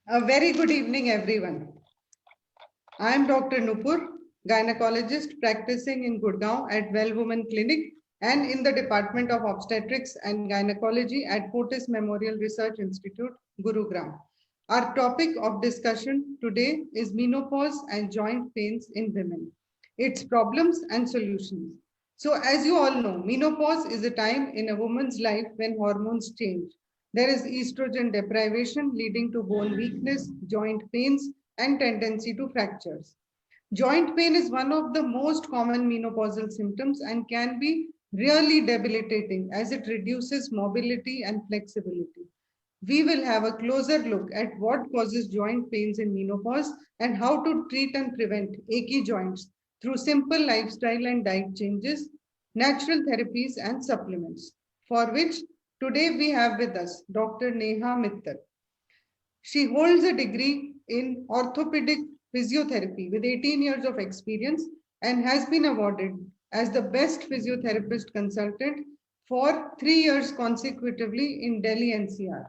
A very good evening, everyone. I am Dr. Nupur, gynecologist practicing in Gurgaon at Well Women Clinic and in the Department of Obstetrics and Gynecology at Fortis Memorial Research Institute, Gurugram. Our topic of discussion today is menopause and joint pains in women, its problems and solutions. So, as you all know, menopause is a time in a woman's life when hormones change. There is estrogen deprivation leading to bone weakness, joint pains, and tendency to fractures. Joint pain is one of the most common menopausal symptoms and can be really debilitating as it reduces mobility and flexibility. We will have a closer look at what causes joint pains in menopause and how to treat and prevent achy joints through simple lifestyle and diet changes, natural therapies, and supplements, for which today we have with us Dr. Neha Mittal. She holds a degree in orthopedic physiotherapy with 18 years of experience and has been awarded as the best physiotherapist consultant for 3 years consecutively in Delhi NCR.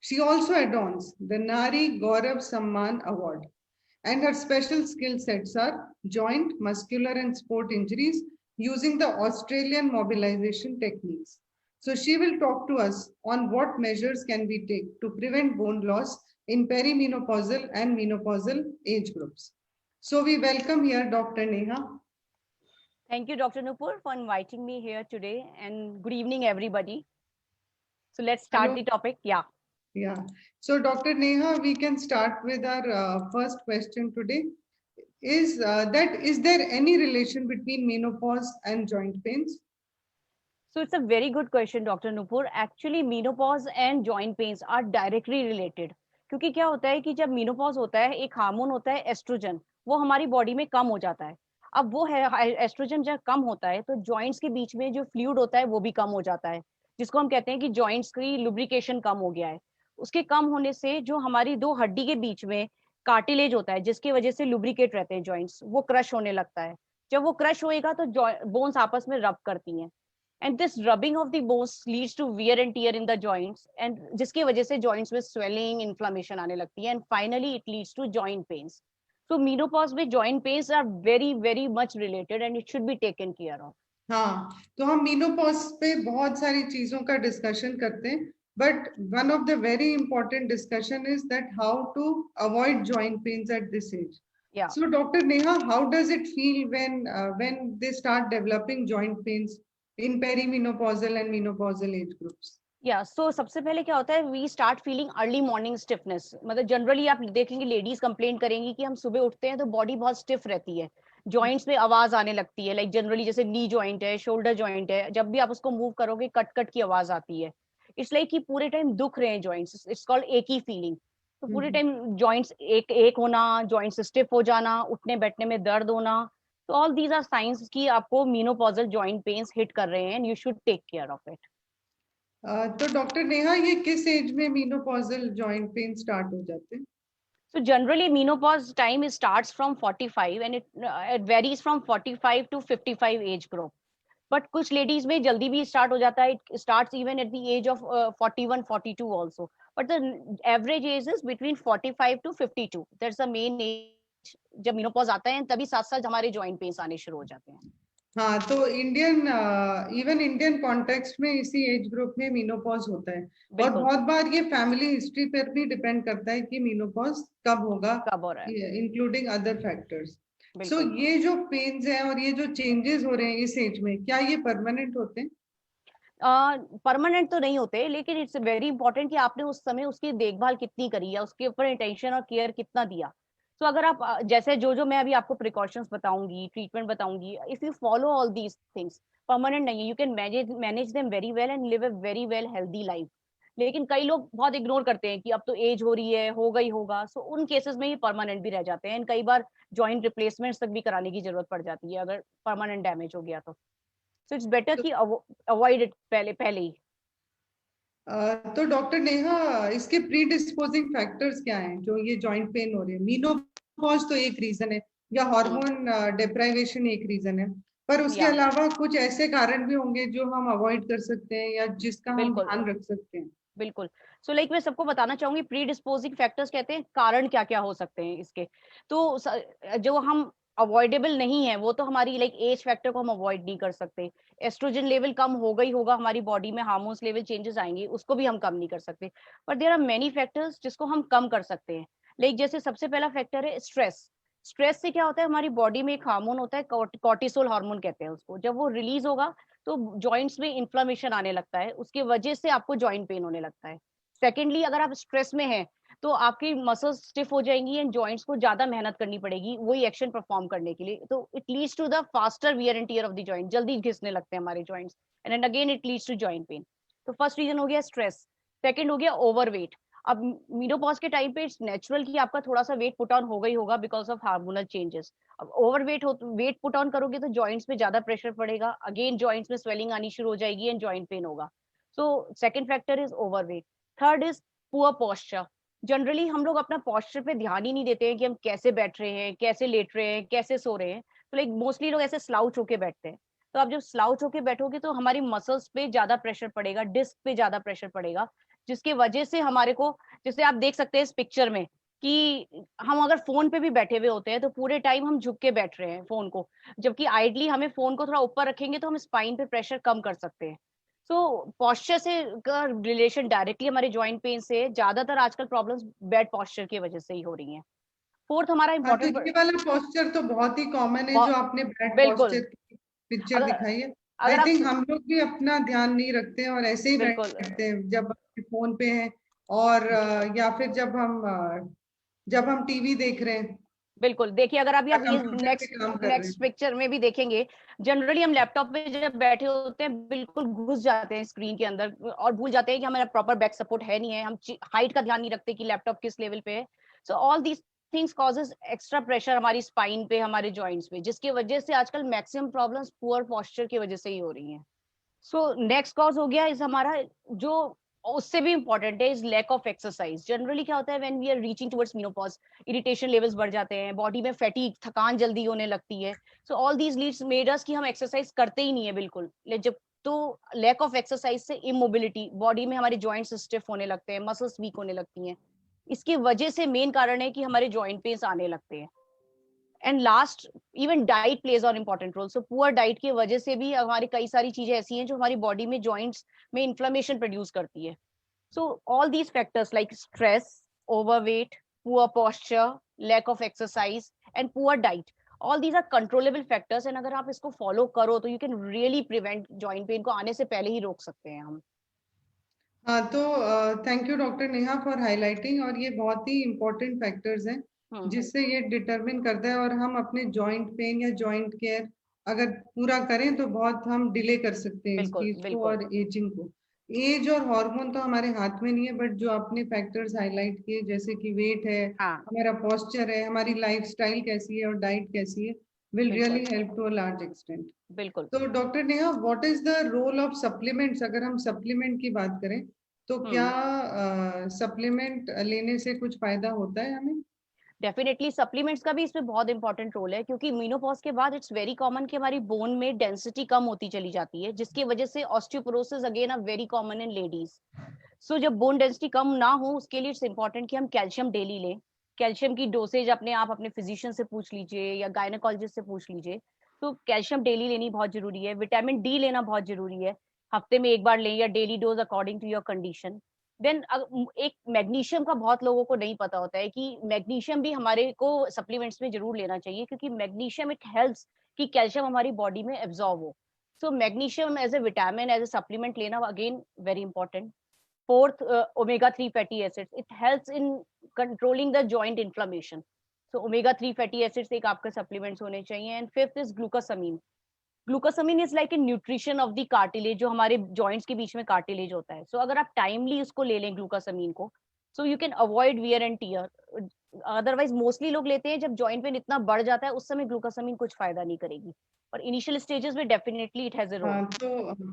She also adorns the Nari Gaurav Samman Award, and her special skill sets are joint, muscular, and sport injuries using the Australian mobilization techniques. So, she will talk to us on what measures can we take to prevent bone loss in perimenopausal and menopausal age groups. So, we welcome here Dr. Neha. Thank you, Dr. Nupur, for inviting me here today. And good evening, everybody. So let's start Hello. the topic. Yeah. Yeah. So, Dr. Neha, we can start with our first question today. Is there any relation between menopause and joint pains? So it's a very good question, Dr. Nupur. Actually, menopause and joint pains are directly related. क्योंकि क्या होता है कि जब menopause होता है, एक hormone होता है एस्ट्रोजन, वो हमारी बॉडी में कम हो जाता है. अब वो है एस्ट्रोजन जब कम होता है तो जॉइंट्स के बीच में जो फ्लूइड होता है वो भी कम हो जाता है, जिसको हम कहते हैं कि जॉइंट्स की लुब्रिकेशन कम हो गया है. उसके कम होने से जो हमारी दो हड्डी के बीच में कार्टिलेज होता है जिसकी वजह से लुब्रिकेट रहते हैं जॉइंट्स, वो क्रश होने लगता है. जब वो क्रश होएगा तो बोन्स आपस में रब करती हैं, and this rubbing of the bones leads to wear and tear in the joints, and जिसकी वजह से joints में swelling inflammation आने लगती है, and finally it leads to joint pains. So menopause में joint pains are very much related and it should be taken care of. हाँ, तो हम मीनोपॉज पे बहुत सारी चीजों का डिस्कशन करते हैं, but one of the very important discussion is that how to avoid joint pains at this age. Yeah. So, Dr. Neha, how does it feel when they start developing joint pains in perimenopausal and menopausal age groups? So सबसे पहले क्या होता है, we start feeling early morning stiffness. मतलब generally आप देखेंगे ladies complain करेंगी कि हम सुबह उठते हैं तो बॉडी बहुत स्टिफ रहती है, जॉइंट्स में आवाज आने लगती है. लाइक जनरली जैसे नी जॉइंट है, शोल्डर जॉइंट है, जब भी आप उसको मूव करोगे कट कट की आवाज आती है. इट्स लाइक कि पूरे टाइम दुख रहे हैं जॉइंट्स. इट्स कॉल्ड एकी फीलिंग. तो पूरे टाइम जॉइंट्स एक एक होना, जॉइंट्स स्टिफ हो जाना, उठने बैठने में दर्द होना. तो ऑल दीज आर साइंस कि आपको मेनोपॉजल जॉइंट पेन्स हिट कर रहे हैं and you should take care of it. तो डॉक्टर नेहा, ये किस एज में मीनोपॉजल जॉइंट पेन स्टार्ट हो जाते हैं? So generally menopause time starts from 45 and it varies from 45 to 55 age group. But कुछ ladies में जल्दी भी start हो जाता है. It starts even at the age of 41, 42 also. But the average age is between 45 to 52. That's the main age जब menopause आता है, तभी साथ साथ हमारे joint pains आने शुरू हो जाते हैं. हाँ, तो इवन इंडियन कॉन्टेक्स्ट में इसी एज ग्रुप में मीनोपॉज होता है, और बहुत बार ये फैमिली हिस्ट्री पर भी डिपेंड करता है कि मीनोपॉज कब होगा, कब हो रहा है, इंक्लूडिंग अदर फैक्टर्स. सो ये जो पेन्स हैं और ये जो चेंजेस हो रहे हैं इस एज में, क्या ये परमानेंट होते हैं? परमानेंट तो नहीं होते, लेकिन इट्स वेरी इंपॉर्टेंट कि आपने उस समय उसकी देखभाल कितनी करी है, उसके ऊपर अटेंशन और केयर कितना दिया. तो अगर आप जैसे जो मैं अभी आपको प्रिकॉशंस बताऊंगी, ट्रीटमेंट बताऊंगी, if you follow all these things, permanent नहीं है. You can manage them very well and live a very well healthy life. लेकिन कई लोग बहुत इग्नोर करते हैं कि अब तो एज हो रही है, होगा ही होगा. सो उन केसेस में ये परमानेंट भी रह जाते हैं, एंड कई बार जॉइंट रिप्लेसमेंट्स तक भी कराने की जरूरत पड़ जाती है अगर परमानेंट डैमेज हो गया तो. सो इट्स बेटर कि अवॉइड इट पहले ही. तो डॉक्टर नेहा, इसके प्री डिस्पोजिंग फैक्टर्स क्या हैं जो ये जॉइंट पेन हो रहे हैं? मीनोपॉज तो एक रीजन है, या हार्मोन डिप्राइवेशन एक रीजन है, पर उसके अलावा कुछ ऐसे कारण भी होंगे जो हम अवॉइड कर सकते हैं या जिसका हम ध्यान रख सकते हैं? बिल्कुल। सो लाइक मैं सबको बताना चाहूँगी प्री डिस्पोजिंग फैक्टर्स कहते हैं कारण क्या-क्या हो सकते हैं इसके। तो जो हम अवॉइडेबल नहीं है वो तो हमारी लाइक एज फैक्टर को हम अवॉइड नहीं कर सकते। एस्ट्रोजन लेवल कम होगा ही होगा, हमारी बॉडी में हार्मोन्स लेवल चेंजेस आएँगे, उसको भी हम कम नहीं कर सकते। But there are many factors जिसको हम कम कर सकते हैं। लाइक जैसे सबसे पहला फैक्टर है स्ट्रेस। स्ट्रेस से क्या होता है हमारी बॉडी में एक हार्मोन होता है कॉर्टिसोल हार्मोन कहते हैं उसको। जब वो रिलीज़ होगा तो जॉइंट्स में इन्फ्लेमेशन आने लगता है, उसकी वजह से आपको जॉइंट पेन होने लगता है। सेकेंडली अगर आप स्ट्रेस में हैं, तो आपकी मसल्स स्टिफ हो जाएँगी एंड जॉइंट्स को ज़्यादा मेहनत करनी पड़ेगी, वही एक्शन परफॉर्म करने के लिए। तो it leads to the faster wear and tear of the joint, जल्दी घिसने लगते हैं हमारे joints and then again it leads to joint pain. तो फर्स्ट रीज़न हो गया स्ट्रेस, सेकंड हो गया ओवरवेट। अब मेनोपॉज़ के टाइम पे इट्स नेचुरल कि आपका थोड़ा-सा वेट पुट ऑन होगा ही होगा बिकॉज़ ऑफ हार्मोनल चेंजेस। अब ओवरवेट हो तो वेट पुट ऑन करोगे तो जॉइंट्स पे ज़्यादा प्रेशर पड़ेगा, अगेन जॉइंट्स में स्वेलिंग आनी शुरू हो जाएगी एंड जॉइंट पेन होगा। So second factor is overweight. Third is poor posture. Generally हम लोग अपना पोस्चर पे ध्यान ही नहीं देते हैं कि हम कैसे बैठ रहे हैं, कैसे लेट रहे हैं, कैसे सो रहे हैं। तो लाइक मोस्टली लोग ऐसे स्लाउच होके बैठते हैं। तो आप जब स्लाउच होके बैठोगे तो हमारी मसल्स पे ज़्यादा प्रेशर पड़ेगा, डिस्क पे ज़्यादा प्रेशर पड़ेगा, जिसकी वजह से हमारे को जैसे आप देख सकते हैं इस पिक्चर में कि हम अगर फ़ोन पे भी बैठे हुए होते हैं, तो पूरे टाइम हम झुक के बैठ रहे हैं फ़ोन को। जबकि आइडली हमें फ़ोन को थोड़ा ऊपर रखेंगे तो हम स्पाइन पे प्रेशर कम कर सकते हैं। सो पोस्चर से का रिलेशन डायरेक्टली हमारे जॉइंट पेन से है। ज़्यादातर आजकल प्रॉब्लम्स बैड पोस्चर की वजह से ही हो रही हैं। फोर्थ हमारा हाँ, तो इम्पोर्टेंट ये वाला पोस्चर तो बहुत ही कॉमन है ब जो आपने बैड बिल्कुल, पोस्चर की पिक्चर अगर दिखाई है। आई अगर आप थिंक हम लोग भी अपना ध्यान नहीं रखते हैं और ऐसे ही बिल्कुल, बैठते हैं जब फोन पे हैं और बिल्कुल। या फिर जब हम टीवी देख रहे हैं बिल्कुल, देखिए अगर अभी या आप ये कंप्यूटर पे नेक्स्ट काम कर रहे नेक्स्ट हैं। पिक्चर में भी देखेंगे, जनरली हम लैपटॉप पे जब बैठे होते हैं, बिल्कुल घुस जाते हैं स्क्रीन के अंदर और भूल जाते हैं कि हमारा प्रॉपर बैक सपोर्ट है नहीं है, हम हाइट का ध्यान नहीं रखते कि लैपटॉप किस लेवल पे है। So all these things causes extra pressure हमारी स्पाइन पे, हमारे जॉइंट्स पे, जिसकी वजह से आजकल मैक्सिमम प्रॉब्लम्स पुअर पोस्चर की वजह से ही हो रही हैं। सो नेक्स्ट कॉज हो गया इस हमारा जो उससे भी इम्पोर्टेंट है is lack of exercise. Generally क्या होता है when we are reaching towards menopause, irritation levels बढ़ जाते हैं, बॉडी में फैटीग थकान जल्दी होने लगती है। So all these leads made us कि हम एक्सरसाइज करते ही नहीं है बिल्कुल। जब तो लैक ऑफ एक्सरसाइज से इमोबिलिटी, बॉडी में हमारे जॉइंट्स स्टिफ होने लगते हैं, मसल्स वीक होने लगती हैं। इसकी वजह से मेन कारण है कि हमारे जॉइंट पेन्स आने लगते हैं। And last, even diet plays on important role. So poor diet की वजह से भी हमारी कई सारी चीजें ऐसी हैं जो हमारी बॉडी में जॉइंट्स में इन्फ्लेमेशन प्रोड्यूस करती है। So all these factors like stress, overweight, poor posture, lack of exercise and poor diet, all these are controllable factors and अगर आप इसको फॉलो करो तो you can really prevent joint pain को आने से पहले ही रोक सकते हैं हम। हाँ, तो thank you doctor Neha for highlighting, और ये बहुत ही इम्पोर्टेंट फैक्टर्स हैं हम्म, जिससे ये डिटरमिन करता है, और हम अपने जॉइंट पेन या जॉइंट केयर अगर पूरा करें तो बहुत हम डिले कर सकते हैं इस बिल्कुल चीज को बिल्कुल। और एजिंग को। एज और हार्मोन तो हमारे हाथ में नहीं है, बट जो आपने फैक्टर्स हाईलाइट किए जैसे कि वेट है, हाँ, हमारा पोस्चर है, हमारी लाइफस्टाइल कैसी है और डाइट कैसी है, विल बिल्कुल really help to a large extent. बिल्कुल। तो doctor Neha, what is the role of supplements? अगर हम सप्लीमेंट की बात करें तो क्या हम्म, सप्लीमेंट लेने से कुछ फायदा होता है हमें? डेफिनेटली सप्लीमेंट्स का भी इसमें बहुत इंपॉर्टेंट रोल है क्योंकि मीनोपॉज के बाद इट्स वेरी कॉमन कि हमारी बोन में डेंसिटी कम होती चली जाती है जिसकी वजह से osteoporosis again a very common in ladies. So जब बोन डेंसिटी कम ना हो उसके लिए इट्स इंपॉर्टेंट कि हम कैल्शियम डेली लें। कैल्शियम की डोसेज अपने आप अपने फिजिशियन से पूछ लीजिए या गायनेकोलॉजिस्ट से पूछ लीजिए। तो कैल्शियम डेली लेनी बहुत जरूरी है, विटामिन डी लेना बहुत जरूरी है, हफ्ते में एक बार लें या daily dose according to your condition. Then एक मैग्नीशियम का बहुत लोगों को नहीं पता होता है कि मैग्नीशियम भी हमारे को सप्लीमेंट्स में जरूर लेना चाहिए क्योंकि मैग्नीशियम इट हेल्प्स कि कैल्शियम हमारी बॉडी में एब्जॉर्ब हो। So magnesium as a vitamin as a supplement लेना again very important. Fourth, omega-3 fatty acids. It helps in controlling the joint inflammation. So omega-3 fatty acids एक आपके supplements होने चाहिए. And fifth is glucosamine. Glucosamine is like a nutrition of the cartilage जो हमारे joints के बीच में cartilage होता है. So अगर आप timely उसको ले लें glucosamine को, so you can avoid wear and tear. Otherwise mostly लोग लेते हैं जब joint pain इतना बढ़ जाता है उस समय glucosamine कुछ फायदा नहीं करेगी. और initial stages में definitely it has a role. हाँ, तो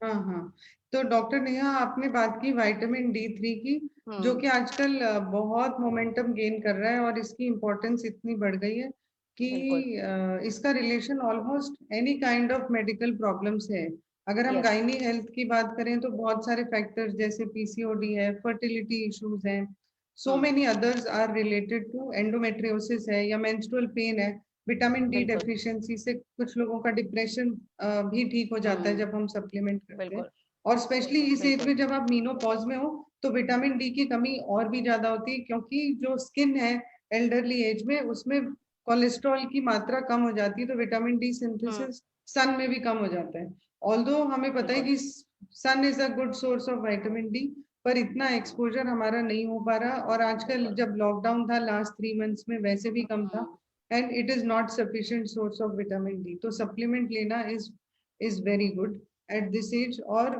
हाँ हाँ, तो डॉक्टर नेहा, आपने बात की विटामिन D3 की, जो हम्म, कि आजकल बहुत मोमेंटम गेन कर रहा है और इसकी इम्पोर्टेंस इतनी बढ़ गई है कि बिल्कुल इसका relation almost any kind of medical problem से है। अगर हम Yes. गायनी हेल्थ की बात करें तो बहुत सारे फैक्टर्स जैसे पीसीओडी है, फर्टिलिटी इश्यूज हैं, so many others are related to, endometriosis है या मेंस्ट्रुअल पेन है, विटामिन डी बिल्कुल डेफिशिएंसी से कुछ लोगों का डिप्रेशन भी ठीक हो जाता है जब हम सप्लीमेंट करते हैं। बिल्कुल और स्पेशली इस एज बिल्कुल में जब आप मीनोपॉज में हो तो विटामिन डी की कमी और भी ज्यादा होती है, क्योंकि जो स्किन है एल्डरली एज में उसमें कोलेस्ट्रॉल की मात्रा कम हो जाती है, तो विटामिन डी सिंथेसिस सन में भी कम हो जाता है। ऑल्दो हमें पता है बिल्कुल कि sun is a good source of vitamin D, पर इतना एक्सपोजर हमारा नहीं हो पा रहा, और आजकल बिल्कुल जब लॉकडाउन था लास्ट 3 मंथ्स में वैसे भी कम था, hmm, and it is not sufficient source of vitamin D, तो सप्लीमेंट लेना is very good at this age. और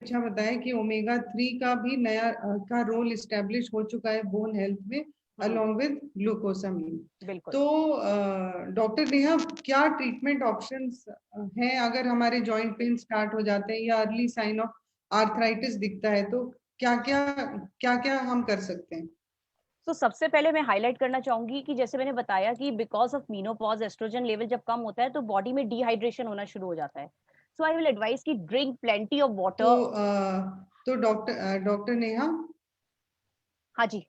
अच्छा बताया कि ओमेगा 3 का भी नया का रोल इस्टेब्लिश हो चुका है बोन हेल्थ में, अलोंग विद ग्लूकोसामीन। बिल्कुल। तो डॉक्टर नेहा, क्या ट्रीटमेंट ऑप्शंस हैं अगर हमारे जॉइंट पेन स्टार्ट हो जाते हैं या अर्ली साइन ऑफ आर्थराइटिस दिखता है, तो क्या क्या हम कर सकते हैं? तो सबसे पहले मैं हाईलाइट करना चाहूंगी कि जैसे मैंने बताया कि because of menopause oestrogen level जब कम होता है तो बॉडी में डिहाइड्रेशन होना शुरू हो जाता है। सो आई विल एडवाइस कि ड्रिंक प्लेंटी ऑफ तो वाटर। डॉक्टर नेहा। हाँ जी।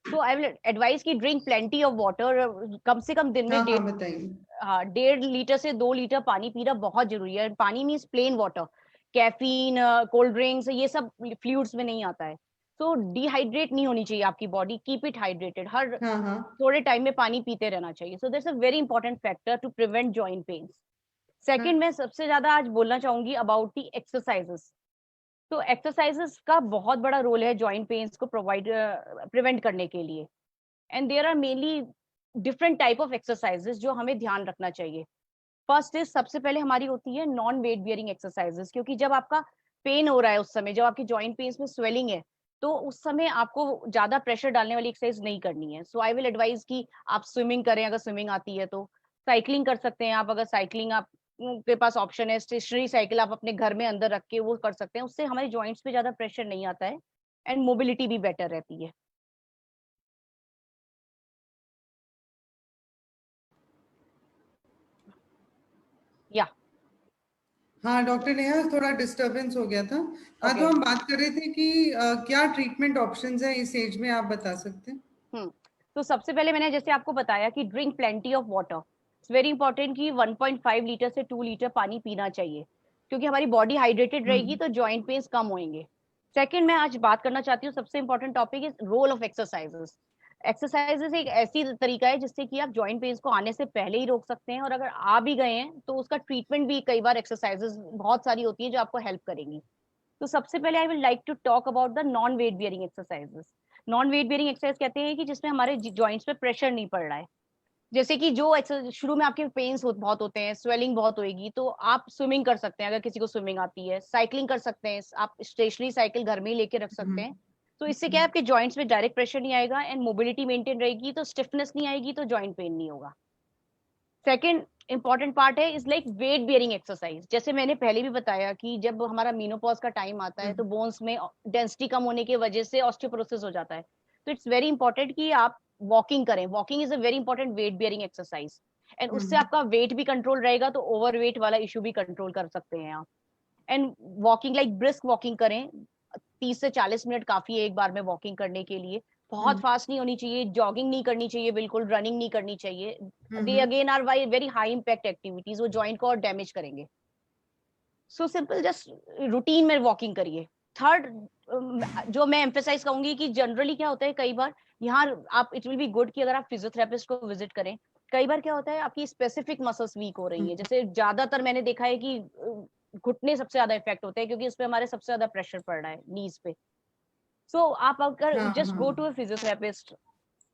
तो आई विल एडवाइस कि ड्रिंक प्लेंटी ऑफ वाटर, कम से कम दिन में हाँ हाँ, डेढ़, बताइए। हाँ 1.5 लीटर से 2 लीटर पानी पीना बहुत जरूरी है। पानी means plain water, caffeine cold drinks ये सब फ्लूइड्स में नहीं आता है। तो डिहाइड्रेट नहीं होनी चाहिए आपकी बॉडी, कीप इट हाइड्रेटेड, हर हाँ हाँ थोड़े टाइम में पानी पीते रहना चाहिए। So that's a very important factor to prevent joint pains. हाँ। सेकंड, मैं सबसे ज्यादा आज बोलना चाहूंगी अबाउट दी एक्सरसाइजेस। तो एक्सरसाइजेस का बहुत बड़ा रोल है जॉइंट पेन्स को प्रिवेंट करने के लिए। And there are mainly different type of exercises जो हमें ध्यान रखना चाहिए। फर्स्ट इज, सबसे पहले हमारी होती है नॉन वेट बियरिंग एक्सरसाइजेस, क्योंकि जब आपका पेन हो रहा है, उस समय जब आपकी जॉइंट पेन्स में स्वेलिंग है, तो उस समय आपको ज्यादा प्रेशर डालने वाली एक्सरसाइज नहीं करनी है। सो आई विल एडवाइज कि आप स्विमिंग करें, अगर स्विमिंग आती है तो। साइकिलिंग कर सकते हैं आप, अगर साइकिलिंग आप के पास ऑप्शन है, स्टेशनरी साइकिल आप अपने घर में अंदर रख के वो कर सकते हैं, उससे हमारे जॉइंट्स पे ज्यादा प्रेशर नहीं आता है एंड मोबिलिटी भी बेटर रहती है। या हाँ डॉक्टर नेहा, थोड़ा डिस्टरबेंस हो गया था। हाँ, तो ओके। हम बात कर रहे थे कि क्या ट्रीटमेंट ऑप्शंस हैं इस एज में, आप बता सकते हैं? हम्म। तो सबसे पहले मैंने जैसे आपको बताया कि drink plenty of water, it's very important कि 1.5 लीटर से 2 लीटर पानी पीना चाहिए, क्योंकि हमारी बॉडी हाइड्रेटेड रहेगी हम्म तो जॉइंट पेन्स कम होंगे। सेकंड, मैं आज बात करना चाहती हूँ, सबसे important topic is role of exercises. Exercises एक ऐसी तरीका है जिससे कि आप जॉइंट पेन्स को आने से पहले ही रोक सकते हैं, और अगर आ भी गए हैं तो उसका ट्रीटमेंट भी कई बार एक्सरसाइजेस बहुत सारी होती है जो आपको हेल्प करेंगी। तो सबसे पहले I will like to talk about the non weight bearing exercises. Non weight bearing exercise कहते हैं कि जिसमें हमारे जॉइंट्स पे प्रेशर नहीं पड़ रहा है। जैसे कि जो एक्सरसाइज शुरू में आपके बहुत होते हैं, स्वेलिंग बहुत होगी, तो आप स्विमिंग कर सकते हैं, अगर किसी को स्विमिंग आती है। साइकिलिंग कर सकते हैं आप, स्टेशनरी साइकिल घर में ही लेके रख सकते हम्म हैं। तो इससे क्या है, आपके जॉइंट्स में डायरेक्ट प्रेशर नहीं आएगा एंड मोबिलिटी मेंटेन रहेगी, तो स्टिफनेस नहीं आएगी, तो जॉइंट पेन नहीं होगा। सेकेंड इंपॉर्टेंट पार्ट है is like weight bearing exercise. जैसे मैंने पहले भी बताया कि जब हमारा मीनोपॉज का टाइम आता है तो हम्म बोन्स में डेंसिटी कम होने की वजह से ऑस्टियोपोरोसिस हो जाता है। तो इट्स वेरी इंपॉर्टेंट कि आप वॉकिंग करें। Walking is a very important weight bearing exercise, and उससे हम्म आपका वेट भी कंट्रोल रहेगा, तो ओवर वेट वाला इशू भी कंट्रोल कर सकते हैं आप। And walking like brisk walking करें, 30 से 40 मिनट काफी है एक बार में वॉकिंग करने के लिए। बहुत हम्म फास्ट नहीं होनी चाहिए, जॉगिंग नहीं करनी चाहिए, बिल्कुल रनिंग नहीं करनी चाहिए। They hmm again are very high impact activities, वो जॉइंट को और डैमेज करेंगे। सो सिंपल, जस्ट रूटीन में वॉकिंग करिए। थर्ड, जो मैं एम्फेसाइज करूंगी कि जनरली क्या होता है कई बार, यहाँ आप, इट विल बी गुड कि अगर आप फिजियोथेरेपिस्ट को विजिट करें। कई बार क्या होता है, आपकी स्पेसिफिक मसल्स वीक हो रही है, हम्म जैसे ज्यादातर मैंने देखा है कि घुटने सबसे ज्यादा इफेक्ट होते हैं, क्योंकि इस पे हमारे सबसे ज्यादा प्रेशर पड़ रहा है नीज पे। सो आप अगर हाँ जस्ट हाँ गो टू अ फिजियोथेरेपिस्ट,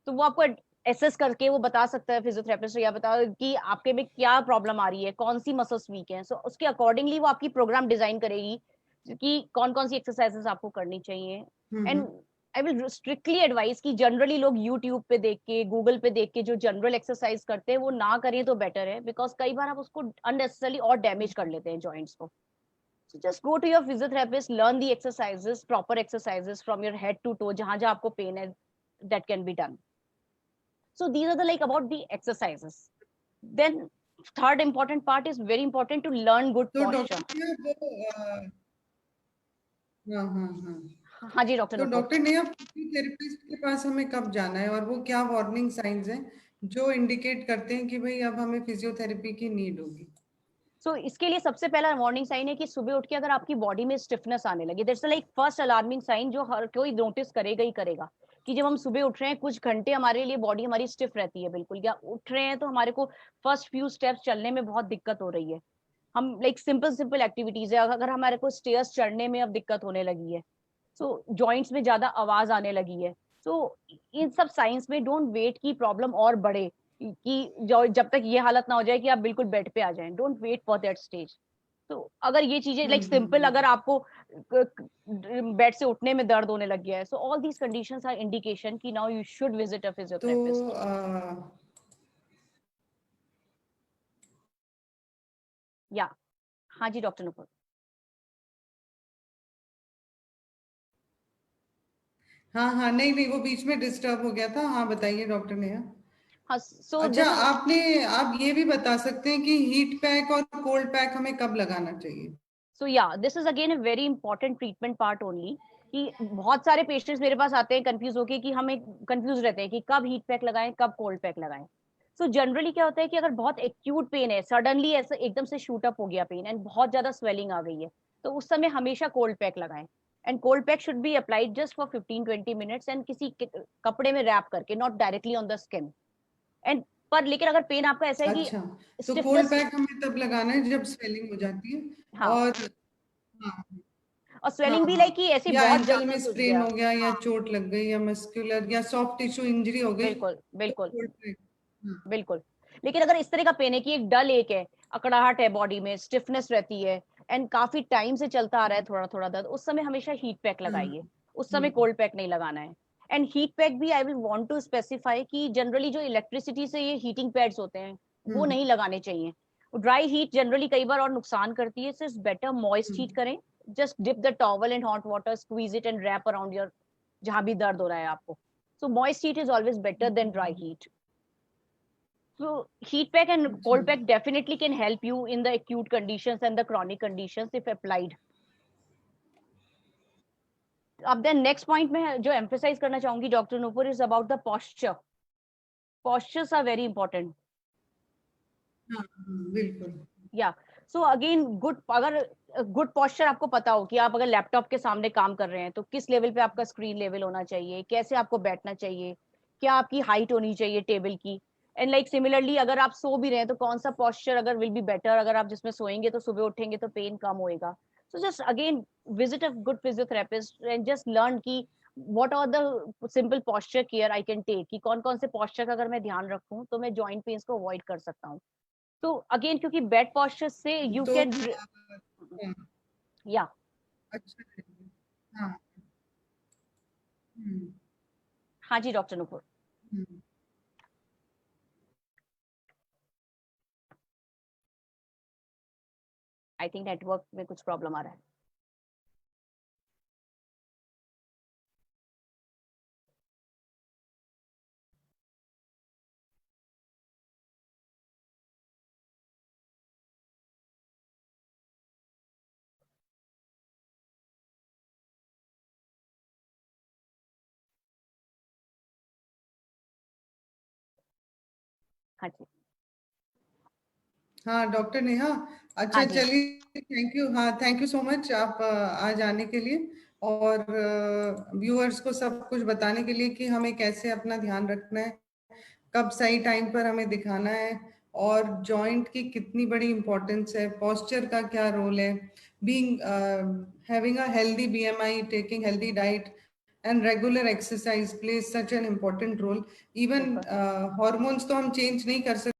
तो वो आपको एसेस करके वो बता सकता है, फिजियोथेरेपिस्ट या बता कि आपके में क्या प्रॉब्लम आ रही है, कौन सी मसल्स वीक है। सो उसके अकॉर्डिंगली वो आपकी प्रोग्राम डिजाइन करेगी कि कौन कौन सी एक्सरसाइजेस आपको करनी चाहिए। And hmm I will strictly advice कि जनरली लोग यूट्यूब पे देख के, गूगल पे देख के जो जनरल एक्सरसाइज करते हैं वो ना करें तो बेटर है, बिकॉज कई बार आप उसको अननेसेसरली और डैमेज कर लेते हैं जॉइंट्स को। So just go to your physiotherapist, learn the exercises, proper exercises from your head to toe, जहां जहां आपको पेन है, that can be done. So these are the like about the exercises. Then third important part is very important to learn good तो posture. Doctor वो हाँ हाँ हाँ हाँ जी डॉक्टर तो नुपुर. डॉक्टर नेहा, फिजियोथेरेपिस्ट के पास हमें कब जाना है और वो क्या वार्निंग साइंस हैं जो इंडिकेट करते हैं कि भाई अब हमें फिजियोथेरेपी की नीड होगी? सो इसके लिए सबसे पहला वार्निंग साइन है कि सुबह उठ के अगर आपकी बॉडी में स्टिफनेस आने लगे, that's like first alarming sign जो हर कोई नोटिस करेगा ही करेगा कि जब हम सुबह उठ रहे हैं कुछ घंटे हमारे लिए बॉडी हमारी स्टिफ रहती है बिल्कुल, या उठ रहे हैं तो हमारे को फर्स्ट फ्यू स्टेप्स चलने में बहुत दिक्कत हो रही है. हम लाइक सिंपल सिंपल एक्टिविटीज है, अगर हमारे को स्टेयर्स चढ़ने में अब दिक्कत होने लगी है, सो जॉइंट्स में ज्यादा आवाज आने लगी है, सो इन सब साइंस में डोंट वेट की प्रॉब्लम और बढ़े, कि जब तक ये हालत ना हो जाए कि आप बिल्कुल बेड पे आ जाएं. Don't wait for that stage. तो अगर ये चीजें लाइक सिंपल, अगर आपको बेड से उठने में दर्द होने लग गया है, so all these conditions are indication कि now you should visit a तो फिजियोथेरेपिस्ट. या हाँ जी डॉक्टर नुपुर. हाँ हाँ नहीं नहीं, वो बीच में डिस्टर्ब हो गया था. हाँ बताइए डॉक्टर नेहा. हाँ सो अच्छा, आप ये भी बता सकते हैं कि हीट पैक और कोल्ड पैक हमें कब लगाना चाहिए? सो या this is again a very important treatment part only, कि बहुत सारे पेशेंट्स मेरे पास आते हैं कंफ्यूज होके, कि हमें कंफ्यूज रहते हैं कि कब हीट पैक लगाएं कब कोल्ड पैक लगाएं. सो जनरली क्या होता है कि अगर बहुत एक्यूट पेन है, सडनली ऐसा एकदम से शूट अप हो गया पेन एंड बहुत ज्यादा स्वेलिंग आ गई है, तो उस समय हमेशा कोल्ड पैक लगाएं. And cold pack should be applied just for 15-20 minutes and किसी कपड़े में रैप करके, not directly on the skin. And पर लेकिन अगर पेन आपका ऐसा है कि अच्छा, तो कोल्ड स्टिफनेस, पैक हमें तब लगाना है जब स्वेलिंग हो जाती है. हाँ, और हाँ और हाँ स्वेलिंग भी हाँ, लाइक कि ऐसे या बहुत एंकल ज्यादा में सूज स्प्रेन गया. हो गया या हाँ चोट लग गई या मस्कुलर या सॉफ्ट टिश्यू इंजरी हो गई, बिल्कुल तो बिल्कुल कोल्ड पैक. हाँ. बिल्कुल. लेकिन अगर इस तरह का पेन है कि एक डल एक है, अकड़ाहट है बॉडी में, स्टिफनेस रहती है एंड काफी टाइम से चलता आ रहा है थोड़ा थोड़ा दर्द, उस समय हमेशा हीट पैक हाँ. लगाइए. उस समय हम्म, कोल्ड पैक नहीं लगाना है. एंड हीट पैक भी I will want to specify कि जनरली जो इलेक्ट्रिसिटी से ये हीटिंग पैड्स होते हैं वो हम्म, नहीं लगाने चाहिए. ड्राई हीट जनरली कई बार और नुकसान करती है, so it's better moist heat hmm, करें. Just dip the towel in hot water, squeeze it and wrap around your जहां भी दर्द हो रहा है आपको. So moist heat is always better than dry heat. So heat pack and अच्छा. cold pack definitely can help you in the acute conditions and the chronic conditions if applied. अब then next point में जो emphasise करना चाहूंगी doctor Nupur is about the posture. Postures are very important. हाँ बिल्कुल. Yeah so again good, अगर good posture आपको पता हो कि आप अगर लैपटॉप के सामने काम कर रहे हैं तो किस लेवल पे आपका स्क्रीन लेवल होना चाहिए, कैसे आपको बैठना चाहिए, क्या आपकी हाइट होनी चाहिए टेबल की. एंड लाइक सिमिलरली अगर आप सो भी रहे हैं तो कौन सा पोस्चर अगर विल बी बेटर, अगर आप जिसमें सोएंगे तो सुबह उठेंगे तो पेन कम होएगा. So just again visit a good physiotherapist and just learn की what are the simple posture care I can take, कि कौन कौन से पोस्चर का अगर मैं ध्यान रखूं तो मैं जॉइंट पेन्स को अवॉइड कर सकता हूँ. तो अगेन क्योंकि बेड पोस्चर से यू तो कैन, हाँ, या अच्छा है. हाँ. हम्म, हाँ जी डॉक्टर नुपुर. हम्म. आई थिंक नेटवर्क में कुछ प्रॉब्लम आ रहा है. हाँ जी. हाँ डॉक्टर नेहा. हाँ अच्छा जी. चलिए, थैंक यू. हाँ थैंक यू सो मच आप आज आने के लिए और व्यूअर्स को सब कुछ बताने के लिए कि हमें कैसे अपना ध्यान रखना है, कब सही टाइम पर हमें दिखाना है और जॉइंट की कितनी बड़ी इंपॉर्टेंस है, पोस्चर का क्या रोल है, being having a healthy BMI, taking healthy diet and regular exercise plays such an important role. Even बिल्कुल. hormones तो हम चेंज नहीं कर सकते